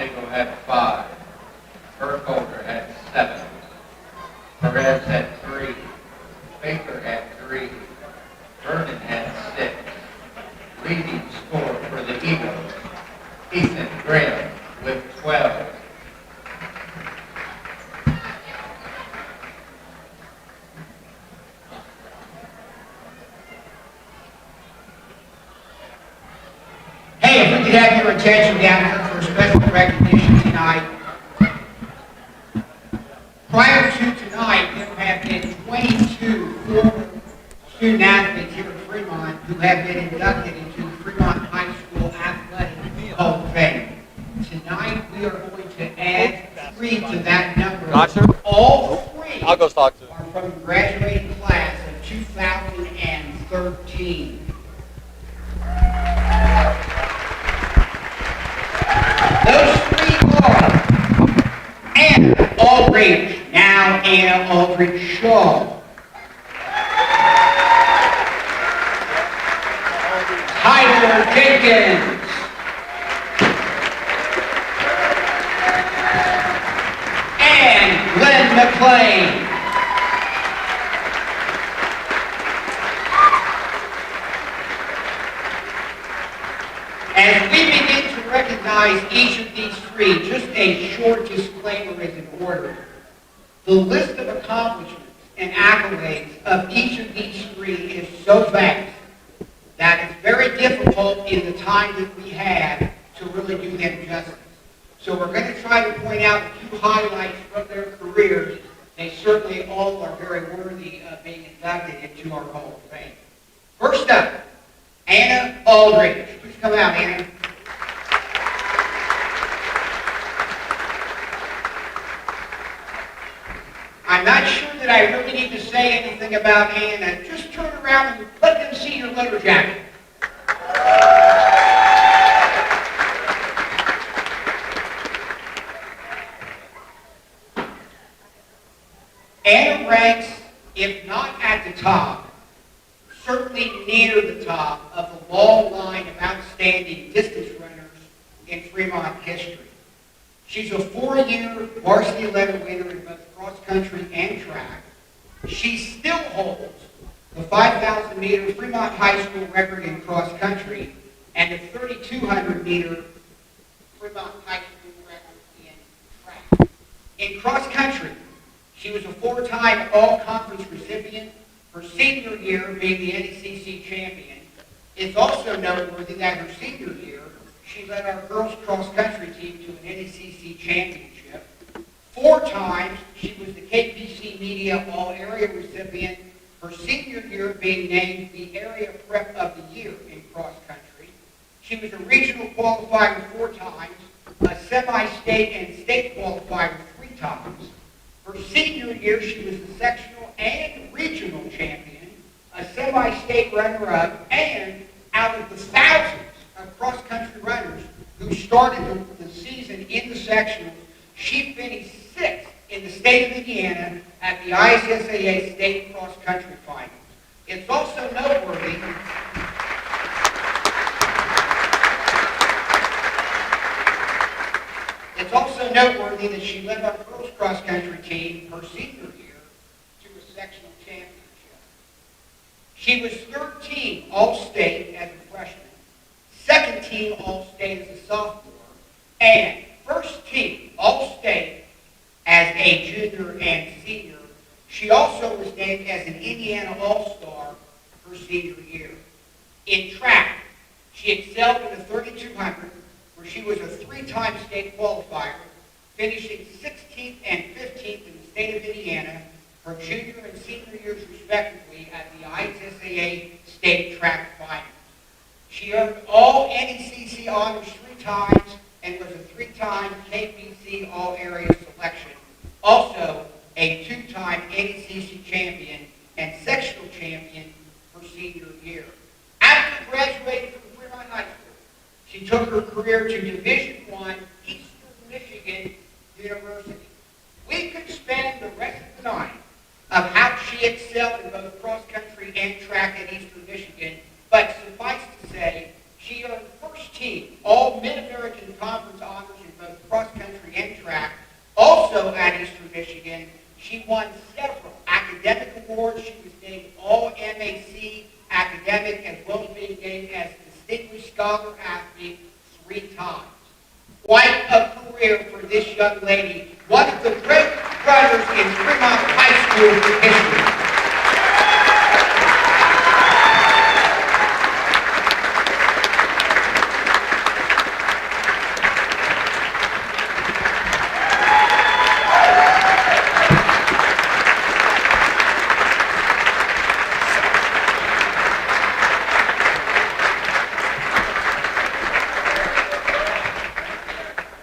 Nagel had 5. Burkholder had 7. Perez had 3. Baker had 3. Vernon had 6. Leading score for the Eagles, Ethan Graham with 12. Hey, if we could have your attention down here for a special recognition tonight. Prior to tonight, there have been 22 former student athletes here at Fremont who have been inducted into the Fremont High School Athletic Hall of Fame. Tonight, we are going to add 3 to that number. Doctor? All 3 I'll go talk to him. are from the graduating class of 2013. Those 3 are Anna Aldridge, now Anna Aldridge Shaw. Tyler Jenkins. And Lynn McClain. As we begin to recognize each of these 3, just a short disclaimer is in order. The list of accomplishments and accolades of each of these 3 is so vast that it's very difficult in the time that we have to really do them justice. So we're going to try to point out a few highlights from their careers. They certainly all are very worthy of being inducted into our Hall of Fame. First up, Anna Aldridge. Please come out, Anna. I'm not sure that I really need to say anything about Anna. Just turn around and let them see your letter jacket. Anna ranks, if not at the top, certainly near the top of the long line of outstanding distance runners in Fremont history. She's a 4-year varsity letter winner in both cross country and track. She still holds the 5,000-meter Fremont High School record in cross country and the 3,200-meter Fremont High School record in track. In cross country, she was a 4-time all-conference recipient, her senior year being the NECC champion. It's also noteworthy that her senior year, she led our girls cross-country team to an NECC championship. 4 times, she was the KPC Media All-Area recipient, her senior year being named the Area Prep of the Year in cross-country. She was a regional qualifier 4 times, a semi-state and state qualifier 3 times. Her senior year, she was the sectional and regional champion, a semi-state runner-up, and out of the thousands of cross-country runners who started the season in the sectionals, she finished 6th in the state of Indiana at the ISSAA State Cross Country Finals. It's also noteworthy that she led our girls cross country team her senior year to a sectional championship. She was 3rd team All-State as a freshman, 2nd team All-State as a sophomore, and 1st team All-State as a junior and senior. She also was named as an Indiana All-Star her senior year. In track, she excelled in the 3,200, where she was a 3-time state qualifier, finishing 16th and 15th in the state of Indiana, her junior and senior years respectively at the ISSAA State Track Finals. She earned all NECC honors 3 times and was a 3-time KPC All-Area selection, also a 2-time NECC champion and sectional champion her senior year. After graduating from Fremont High School, she took her career to Division I Eastern Michigan University. We could spend the rest of the night of how she excelled in both cross-country and track at Eastern Michigan, but suffice to say, she earned 1st team All Mid-American Conference honors in both cross Also at Eastern Michigan, she won several academic awards. She was named All-MAC Academic as well as being named as Distinguished Scholar Athlete 3 times. Quite a career for this young lady, one of the great runners in Fremont High School history.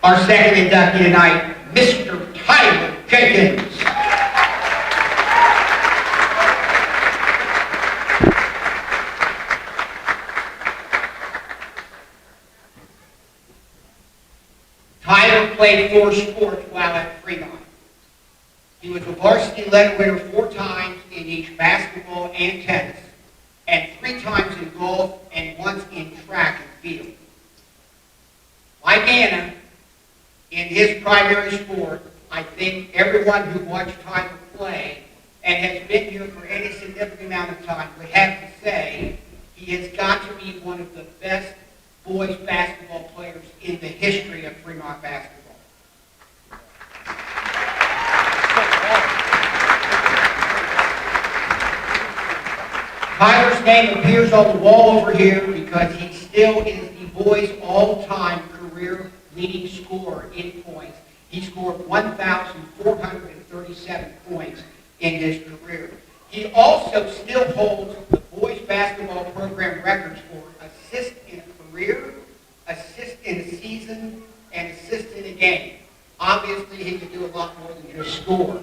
Our second inductee tonight, Mr. Tyler Jenkins. Tyler played 4 sports while at Fremont. He was a varsity letter winner 4 times in each basketball and tennis, and 3 times in golf and once in track and field. Like Anna, in his primary sport, I think everyone who watched Tyler play and has been here for any significant amount of time would have to say he has got to be one of the best boys basketball players in the history of Fremont basketball. Tyler's name appears on the wall over here because he still is the boys' all-time career leading scorer in points. He scored 1,437 points in his career. He also still holds the boys basketball program records for assist in a career, assist in a season, and assist in a game. Obviously, he could do a lot more than just score.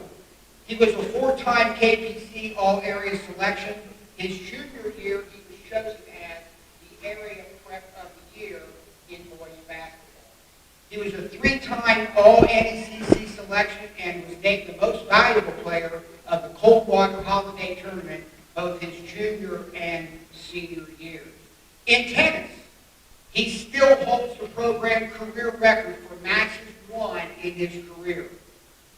He was a 4-time KPC All-Area selection. His junior year, he was chosen as the Area Prep of the Year in boys basketball. He was a 3-time All-NECC selection and was named the most valuable player of the Coldwater Holiday Tournament both his junior and senior year. In tennis, he still holds the program career record for matches won in his career.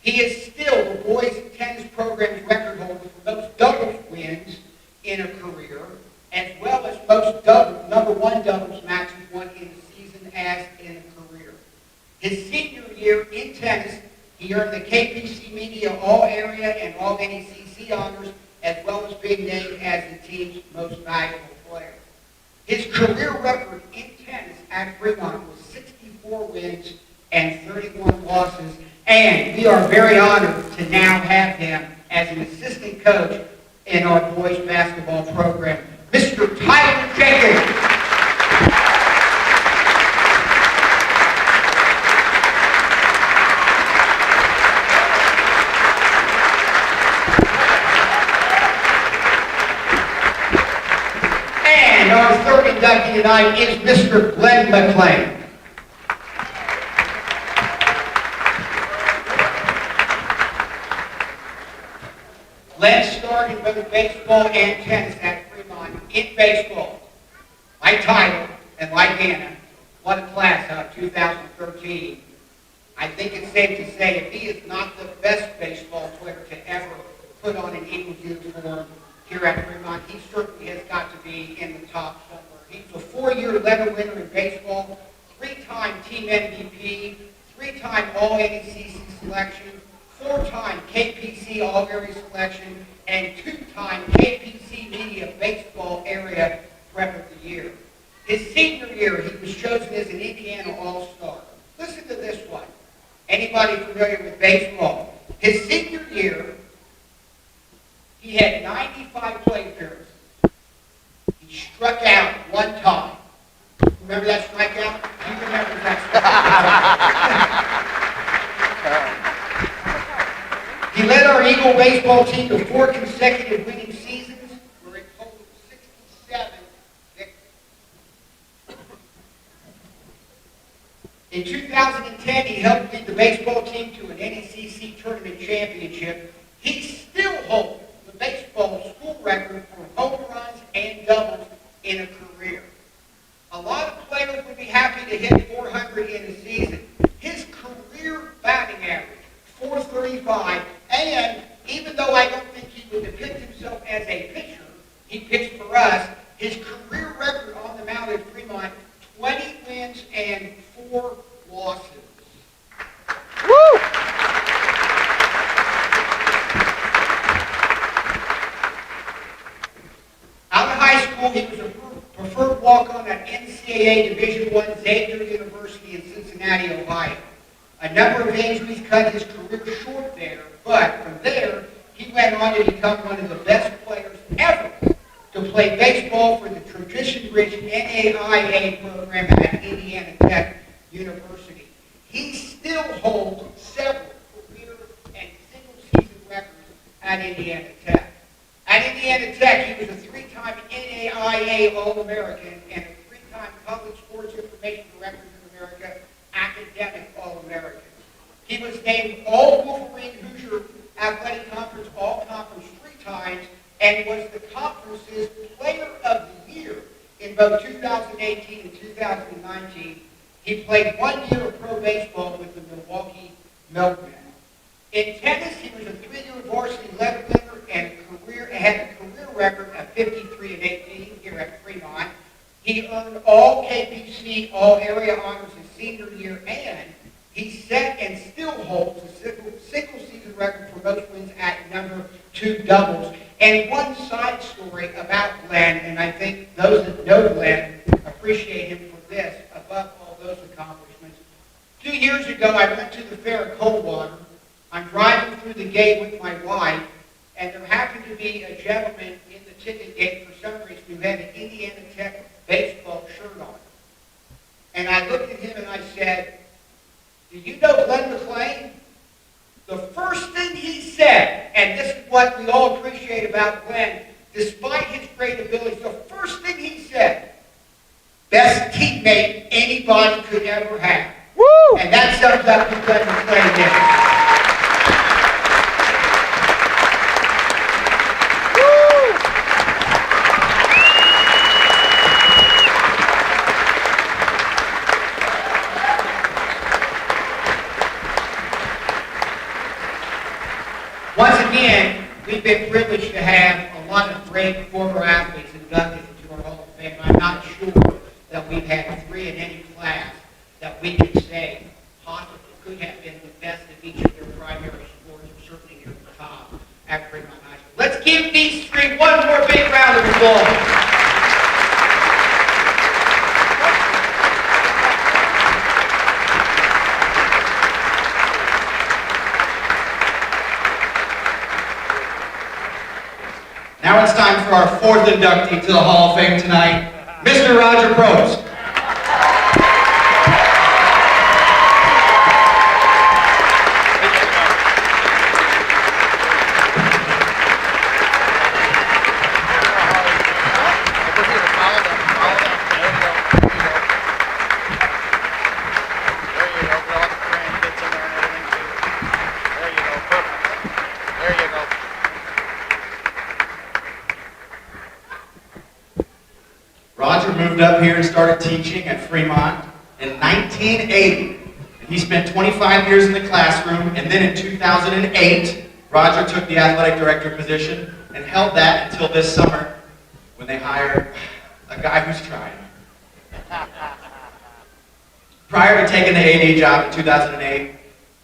He is still the boys tennis program's record holder for most doubles wins in a career, as well as most number 1 doubles matches won in a season as in a career. His senior year in tennis, he earned the KPC Media All-Area and All-NECC honors, as well as being named as the team's most valuable player. His career record in tennis at Fremont was 64 wins and 31 losses, and we are very honored to now have him as an assistant coach in our boys basketball program, Mr. Tyler Jenkins. Our third inductee tonight is Mr. Lynn McClain. Lynn started both baseball and tennis at Fremont. In baseball, like Tyler and like Anna, what a class out of 2013. I think it's safe to say if he is not the best baseball player to ever put on an Eagles uniform here at Fremont, he certainly has got to be in the top somewhere. He's a 4-year letter winner in baseball, 3-time team MVP, 3-time All-NECC selection, 4-time KPC All-Area selection, and 2-time KPC Media Baseball Area Rep of the Year. His senior year, he was chosen as an Indiana All-Star. Listen to this one. Anybody familiar with baseball? His senior year, he had 95 plate appearances. He struck out 1 time. Remember that strikeout? You remember that strikeout. He led our Eagle baseball team to 4 consecutive winning seasons, where it totaled 67 victories. In 2010, he helped lead the baseball team to an NECC tournament championship. He still holds the baseball school record for home runs and doubles in a career. A lot of players would be happy to hit 400 in a season. His career batting average, 430, 45, and even though I don't think he would depict himself as a pitcher, he pitched for us. His career record on the mound at Fremont, 20 wins and 4 losses. Woo! Out of high school, he was a preferred walk-on at NCAA Division I Xavier University in Cincinnati, Ohio. A number of injuries cut his career short there, but from there, he went on to become one of the best players ever to play baseball for the tradition-rich NAIA program at Indiana Tech University. He still holds several career and single-season records at Indiana Tech. At Indiana Tech, he was a 3-time NAIA All-American and a 3-time Public Sports Information Director of America Academic All-American. He was named All-Wolverine Hoosier Athletic Conference All-Conference 3 times and was the conference's Player of the Year in both 2018 and 2019. He played 1 year of pro baseball with the Milwaukee Milkmen. In tennis, he was a 3-year varsity letter winner and had a career record of 53 and 18 here at Fremont. He earned all KPC, all area honors his senior year, and he set and still holds a single-season record for most wins at number 2 doubles. And one side story about Glenn, and I think those that know Glenn appreciate him for this, above all those accomplishments. 2 years ago, I went to the fair at Coldwater. I'm driving through the gate with my wife, and there happened to be a gentleman in the ticket gate for some reason who had an Indiana Tech baseball shirt on. And I looked at him and I said, "Do you know Lynn McClain?" The first thing he said, and this is what we all appreciate about Glenn, despite his great abilities, the first thing he said, "Best teammate anybody could ever have." Woo! And that sums up who Glenn McClain is. Once again, we've been privileged to have a lot of great former athletes inducted into our Hall of Fame. I'm not sure that we've had 3 in any class that we can say possibly could have been the best of each of their primary sports, and certainly near the top at Fremont High School. Let's give these 3 one more big round of applause. Now it's time for our 4th inductee to the Hall of Fame tonight, Mr. Roger Probst. Roger moved up here and started teaching at Fremont in 1980. He spent 25 years in the classroom, and then in 2008, Roger took the athletic director position and held that until this summer when they hired a guy who's trying. Prior to taking the AD job in 2008,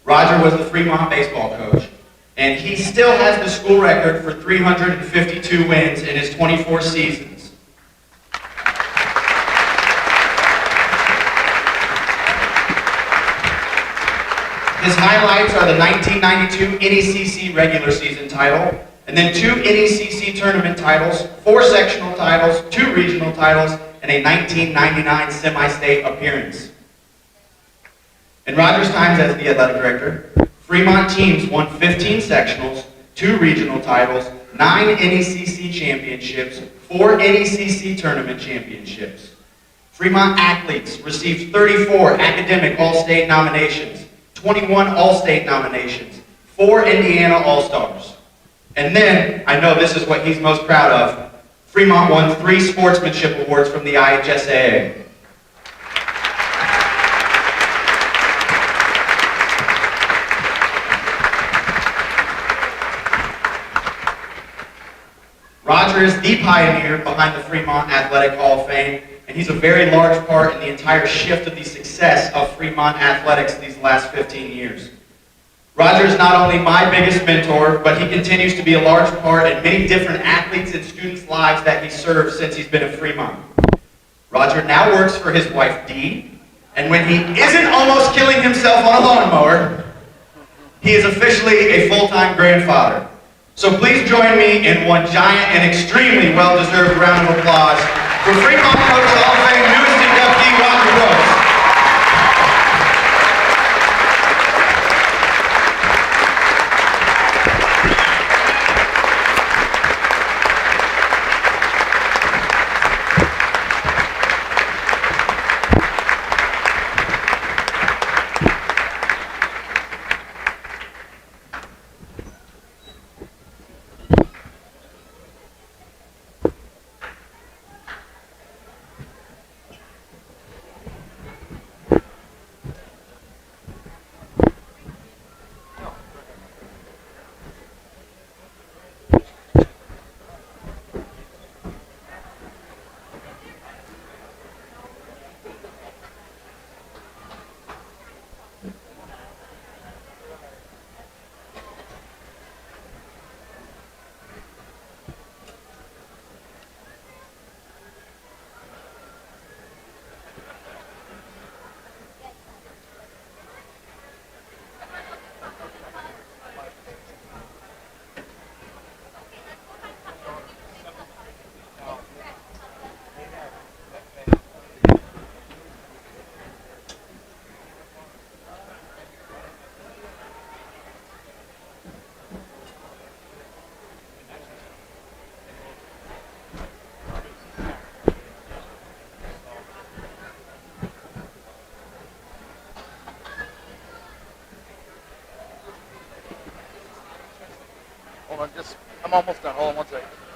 Roger was the Fremont baseball coach, and he still has the school record for 352 wins in his 24 seasons. His highlights are the 1992 NECC regular season title, and then 2 NECC tournament titles, 4 sectional titles, 2 regional titles, and a 1999 semi-state appearance. In Roger's times as the athletic director, Fremont teams won 15 sectionals, 2 regional titles, 9 NECC championships, 4 NECC tournament championships. Fremont athletes received 34 academic All-State nominations, 21 All-State nominations, 4 Indiana All-Stars. And then, I know this is what he's most proud of, Fremont won 3 sportsmanship awards from the IHSAA. Roger is the pioneer behind the Fremont Athletic Hall of Fame, and he's a very large part in the entire shift of the success of Fremont athletics these last 15 years. Roger is not only my biggest mentor, but he continues to be a large part in many different athletes and students' lives that he served since he's been at Fremont. Roger now works for his wife, Dee, and when he isn't almost killing himself on a lawnmower, he is officially a full-time grandfather. So please join me in one giant and extremely well-deserved round of applause for Fremont Coach Hall of Fame newest inductee, Roger Brooks. Hold on, I'm almost done. Hold on one second.